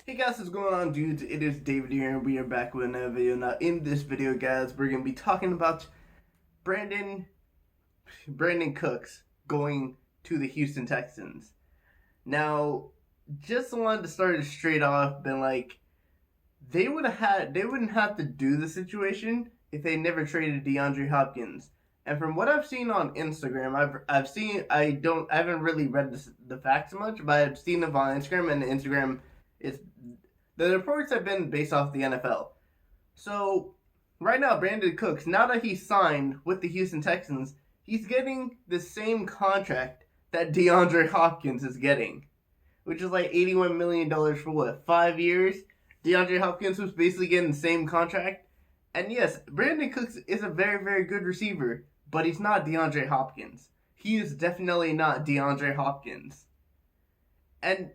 Hey guys, what's going on, dudes? It is David here, and we are back with another video. Now, in this video, guys, we're gonna be talking about Brandon Brandon Cooks going to the Houston Texans. Now, just wanted to start it straight off, been like, they wouldn't have to do the situation if they never traded Deondre Hopkins. And from what I've seen on Instagram, I haven't really read the facts much, but I've seen them on Instagram, and Instagram is the reports have been based off the NFL. So right now, Brandon Cooks, now that he's signed with the Houston Texans, he's getting the same contract that DeAndre Hopkins is getting, which is like $81 million for what, 5 years? DeAndre Hopkins was basically getting the same contract. And yes, Brandon Cooks is a very, very good receiver, but he's not DeAndre Hopkins. He is definitely not DeAndre Hopkins. And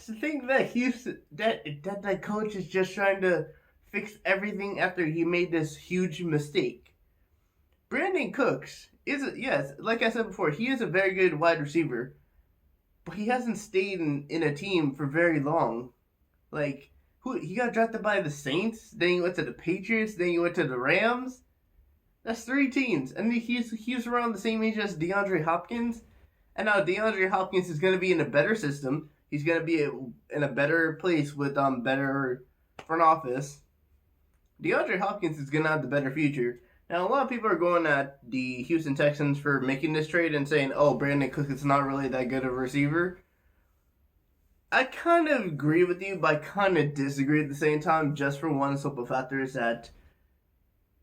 to think that Houston, that coach is just trying to fix everything after he made this huge mistake. Brandon Cooks yes, like I said before, he is a very good wide receiver, but he hasn't stayed in a team for very long. Like, he got drafted by the Saints, then he went to the Patriots, then he went to the Rams. That's 3 teams, and he's around the same age as DeAndre Hopkins. And now DeAndre Hopkins is going to be in a better system. He's going to be in a better place with better front office. DeAndre Hopkins is going to have the better future. Now, a lot of people are going at the Houston Texans for making this trade and saying, oh, Brandon Cooks is not really that good of a receiver. I kind of agree with you, but I kind of disagree at the same time, just for one simple factor is that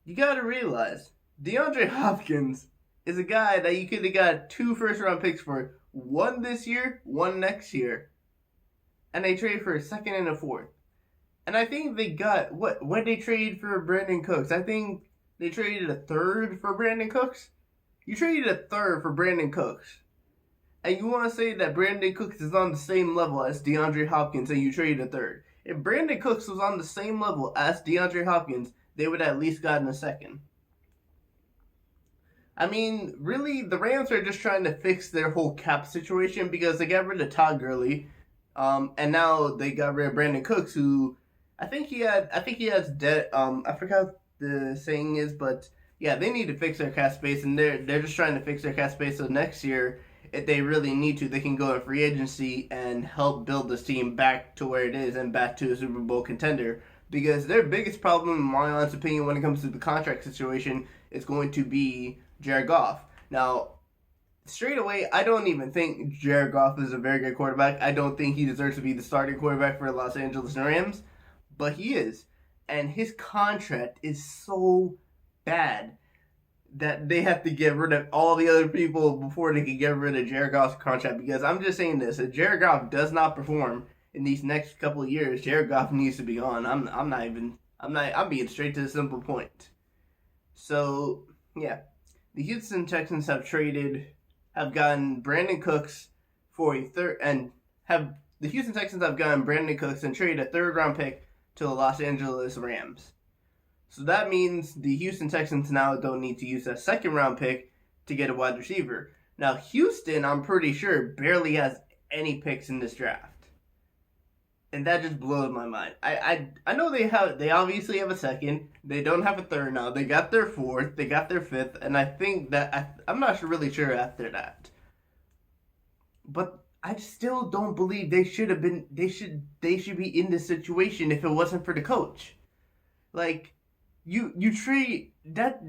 you got to realize DeAndre Hopkins is a guy that you could have got 2 first-round picks for, one this year, one next year. And they traded for a second and a fourth. And I think they got, what they trade for Brandon Cooks? I think they traded a third for Brandon Cooks? You traded a third for Brandon Cooks. And you want to say that Brandon Cooks is on the same level as DeAndre Hopkins and you traded a third. If Brandon Cooks was on the same level as DeAndre Hopkins, they would have at least gotten a second. I mean, really, the Rams are just trying to fix their whole cap situation because they got rid of Todd Gurley. And now they got rid of Brandon Cooks, who I think he has debt. I forgot what the saying is, but yeah, they need to fix their cap space, and they're just trying to fix their cap space so next year, if they really need to, they can go in free agency and help build this team back to where it is and back to a Super Bowl contender. Because their biggest problem, in my honest opinion, when it comes to the contract situation, is going to be Jared Goff. Now, straight away, I don't even think Jared Goff is a very good quarterback. I don't think he deserves to be the starting quarterback for the Los Angeles Rams, but he is. And his contract is so bad that they have to get rid of all the other people before they can get rid of Jared Goff's contract. Because I'm just saying this, if Jared Goff does not perform in these next couple of years, Jared Goff needs to be on. I'm being straight to the simple point. So, yeah. The Houston Texans have gotten Brandon Cooks for a third, and the Houston Texans have gotten Brandon Cooks and traded a 3rd round pick to the Los Angeles Rams. So that means the Houston Texans now don't need to use a 2nd round pick to get a wide receiver. Now, Houston, I'm pretty sure, barely has any picks in this draft. And that just blows my mind. I know they obviously have a 2nd. They don't have a 3rd now. They got their 4th. They got their 5th. And I think that I'm not really sure after that. But I still don't believe they should have been. They should be in this situation if it wasn't for the coach. Like, you trade that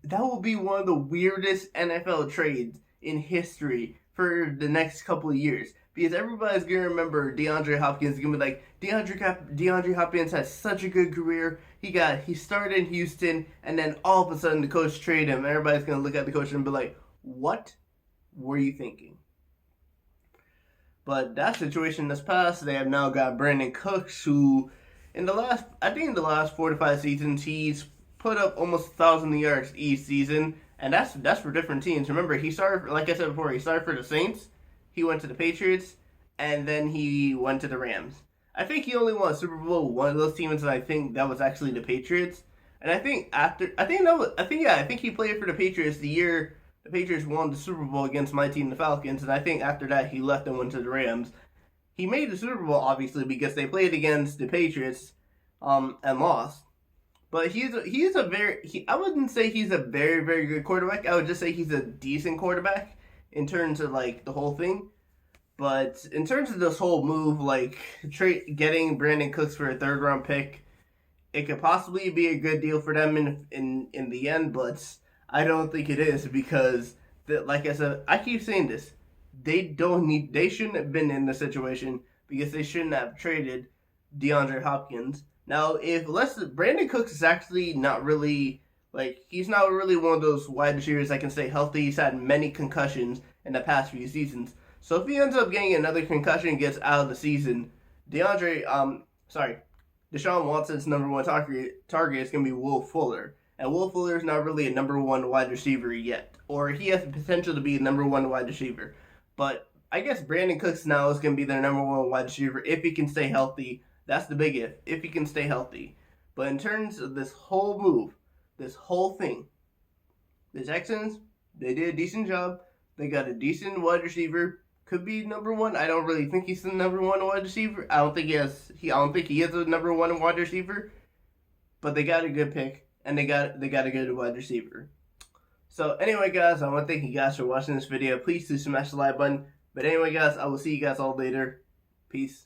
will be one of the weirdest NFL trades in history for the next couple of years. Because everybody's going to remember DeAndre Hopkins. Going to be like, DeAndre Hopkins has such a good career. He started in Houston, and then all of a sudden the coach traded him. Everybody's going to look at the coach and be like, what were you thinking? But that situation has passed. They have now got Brandon Cooks, who in the last 4 to 5 seasons, he's put up almost 1,000 yards each season. And that's for different teams. Remember, he started, like I said before, he started for the Saints. He went to the Patriots, and then he went to the Rams. I think he only won a Super Bowl with one of those teams, and I think that was actually the Patriots. And I think he played for the Patriots the year the Patriots won the Super Bowl against my team, the Falcons, and I think after that he left and went to the Rams. he made the Super Bowl obviously because they played against the Patriots, and lost. But I wouldn't say he's a very very good quarterback. I would just say he's a decent quarterback in terms of like the whole thing. But in terms of this whole move, like getting Brandin Cooks for a third round pick, it could possibly be a good deal for them in the end. But I don't think it is because, like I said, I keep saying this. They shouldn't have been in the situation because they shouldn't have traded Deondre Hopkins. Now, if Brandin Cooks is actually not really he's not really one of those wide receivers that can stay healthy. He's had many concussions in the past few seasons. So if he ends up getting another concussion and gets out of the season, Deshaun Watson's number one target is going to be Will Fuller. And Will Fuller is not really a number one wide receiver yet. Or he has the potential to be a number one wide receiver. But I guess Brandin Cooks now is going to be their number one wide receiver if he can stay healthy. That's the big if he can stay healthy. But in terms of this whole move, this whole thing, the Texans, they did a decent job. They got a decent wide receiver. Could be number one. I don't really think he's the number one wide receiver. I don't think he is a number one wide receiver. But they got a good pick, and they got a good wide receiver. So anyway, guys, I want to thank you guys for watching this video. Please do smash the like button. But anyway, guys, I will see you guys all later. Peace.